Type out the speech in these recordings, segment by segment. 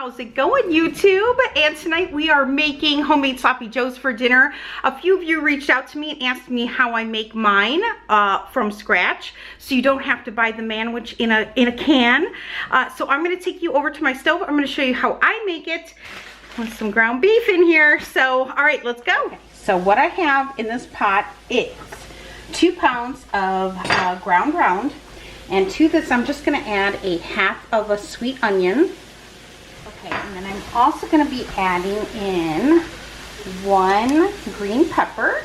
How's it going, YouTube? And tonight we are making homemade sloppy joes for dinner. A few of you reached out to me and asked me how I make mine from scratch, so you don't have to buy the manwich in a can. So I'm going to take you over to my stove. I'm going to show you how I make it with some ground beef in here. So, all right, let's go. Okay, so what I have in this pot is 2 pounds of ground, and to this I'm just going to add a half of a sweet onion. Okay, and then I'm also going to be adding in 1 green pepper.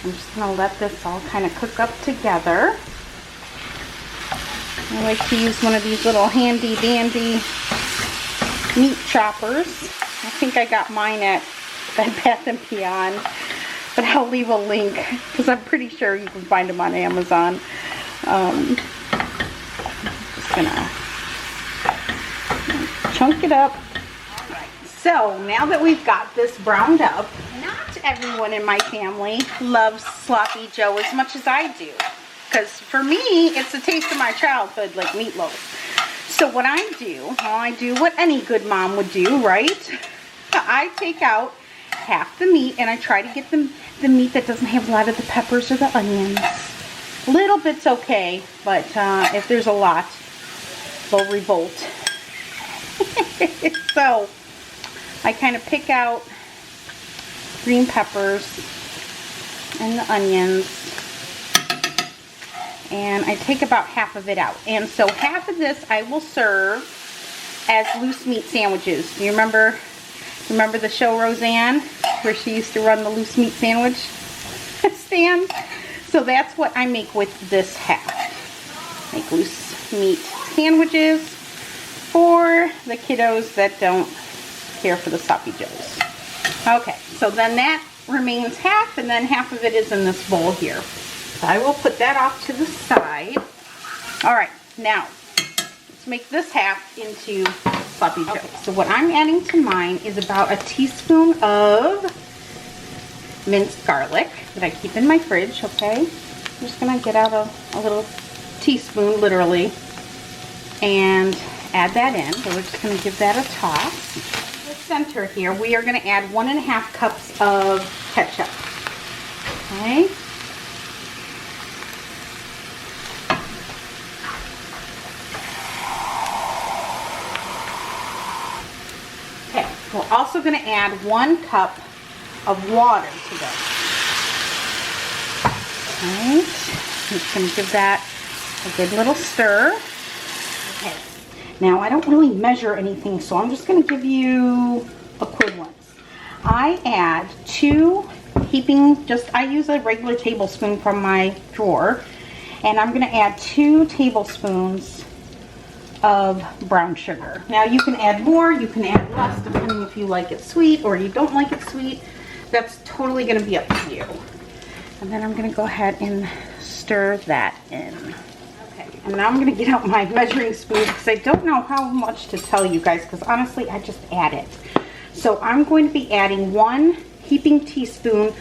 I'm just going to let this all kind of cook up together. I like to use one of these little handy dandy meat choppers. I think I got mine at Bed Bath & Beyond, but I'll leave a link because I'm pretty sure you can find them on Amazon. Just gonna chunk it up. Alright, so now that we've got this browned up, not everyone in my family loves sloppy joe as much as I do, because for me it's a taste of my childhood, like meatloaf. So what I do, well, I do what any good mom would do, right? I take out half the meat and I try to get the meat that doesn't have a lot of the peppers or the onions. A little bit's okay, but if there's a lot, they'll revolt. So I kind of pick out green peppers and the onions, and I take about half of it out. And so half of this I will serve as loose meat sandwiches. You remember the show Roseanne, where she used to run the loose meat sandwich stand? So that's what I make with this half. Make loose meat sandwiches for the kiddos that don't care for the sloppy joes. Okay, so then that remains half, and then half of it is in this bowl here. So I will put that off to the side. Alright, now let's make this half into sloppy joes. Okay, so what I'm adding to mine is about a teaspoon of minced garlic that I keep in my fridge, okay? I'm just going to get out a little teaspoon, literally, and add that in. So we're just going to give that a toss. In the center here, we are going to add 1.5 cups of ketchup. Okay. Okay, we're also going to add 1 cup of water to this. Alright, I'm just going to give that a good little stir. Okay, now I don't really measure anything, so I'm just going to give you equivalents. I add 2 heaping, I use a regular tablespoon from my drawer, and I'm going to add 2 tablespoons of brown sugar. Now you can add more, you can add less, depending if you like it sweet or you don't like it sweet. That's totally going to be up to you. And then I'm going to go ahead and stir that in. Okay, and now I'm going to get out my measuring spoon because I don't know how much to tell you guys, because honestly I just add it. So I'm going to be adding 1 heaping teaspoon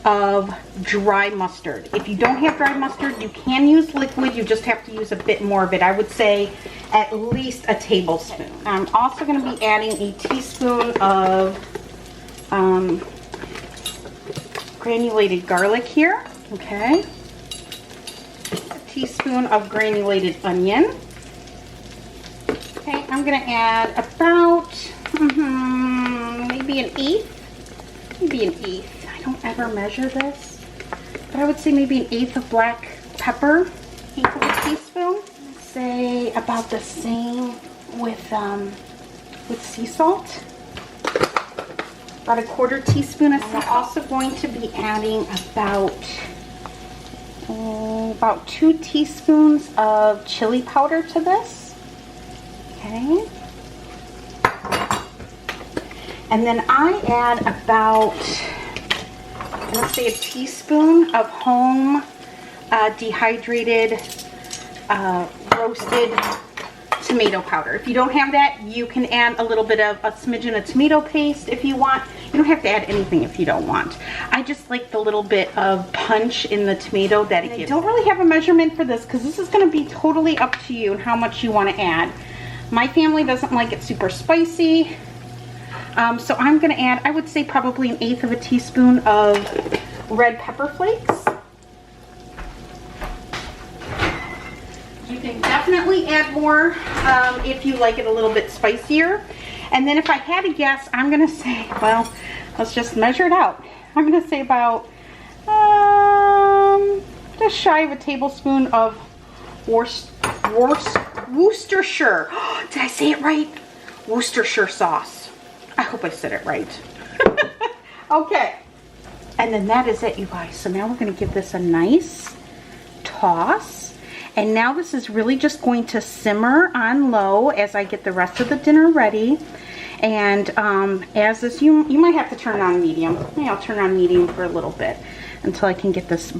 of dry mustard. If you don't have dry mustard, you can use liquid. You just have to use a bit more of it. I would say at least a tablespoon. I'm also going to be adding a teaspoon of granulated garlic here, okay? A teaspoon of granulated onion. Okay, I'm going to add about maybe an eighth. Maybe an eighth. I don't ever measure this, but I would say maybe an eighth of black pepper. Eighth of a teaspoon. I'd say about the same with sea salt. About a 1/4 teaspoon of salt. I'm also going to be adding about 2 teaspoons of chili powder to this. Okay. And then I add about, let's say, a teaspoon of home dehydrated roasted tomato powder. If you don't have that, you can add a little bit of a smidgen of tomato paste if you want. You don't have to add anything if you don't want. I just like the little bit of punch in the tomato that it gives. I don't really have a measurement for this because this is going to be totally up to you and how much you want to add. My family doesn't like it super spicy. So I'm gonna add, I would say probably 1/8 of a teaspoon of red pepper flakes. You can definitely add more if you like it a little bit spicier. And then if I had to guess, I'm gonna say, well, let's just measure it out. I'm gonna say about just shy of a tablespoon of Worcestershire. Did I say it right? Worcestershire sauce. I hope I said it right. Okay. And then that is it, you guys. So now we're going to give this a nice toss. And now this is really just going to simmer on low as I get the rest of the dinner ready. And as this, you might have to turn it on medium. Maybe I'll turn it on medium for a little bit until I can get this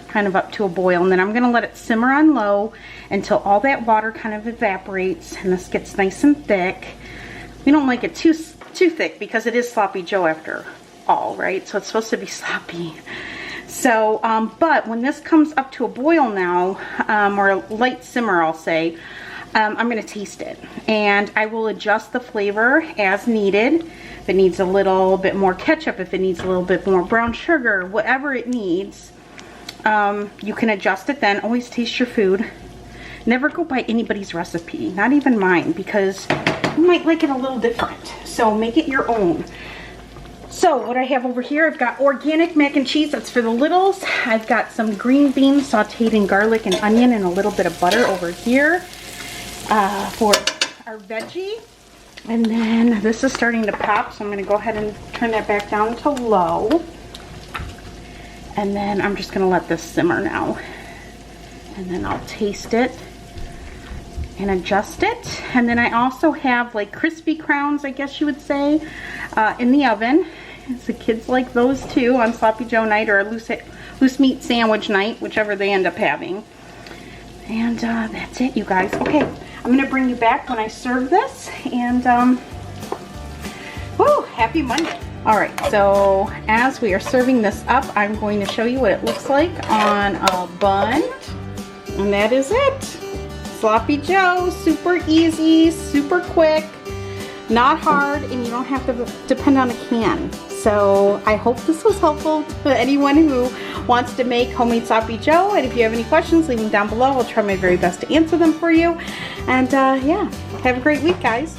kind of up to a boil. And then I'm going to let it simmer on low until all that water kind of evaporates and this gets nice and thick. We don't like it too thick because it is Sloppy Joe after all, right? So it's supposed to be sloppy. So, but when this comes up to a boil now, or a light simmer, I'll say, I'm going to taste it. And I will adjust the flavor as needed. If it needs a little bit more ketchup, if it needs a little bit more brown sugar, whatever it needs, you can adjust it then. Always taste your food. Never go by anybody's recipe, not even mine, because you might like it a little different. So make it your own. So what I have over here, I've got organic mac and cheese. That's for the littles. I've got some green beans sauteed in garlic and onion and a little bit of butter over here for our veggie. And then this is starting to pop, so I'm going to go ahead and turn that back down to low. And then I'm just going to let this simmer now. And then I'll taste it and adjust it. And then I also have like crispy crowns, I guess you would say, in the oven. So kids like those too on Sloppy Joe night or a loose meat sandwich night, whichever they end up having. And that's it, you guys. Okay, I'm gonna bring you back when I serve this. And woo, happy Monday. All right, so as we are serving this up, I'm going to show you what it looks like on a bun. And that is it. Sloppy Joe, super easy, super quick, not hard, and you don't have to depend on a can. So I hope this was helpful to anyone who wants to make homemade Sloppy Joe. And if you have any questions, leave them down below. I'll try my very best to answer them for you. And yeah, have a great week, guys.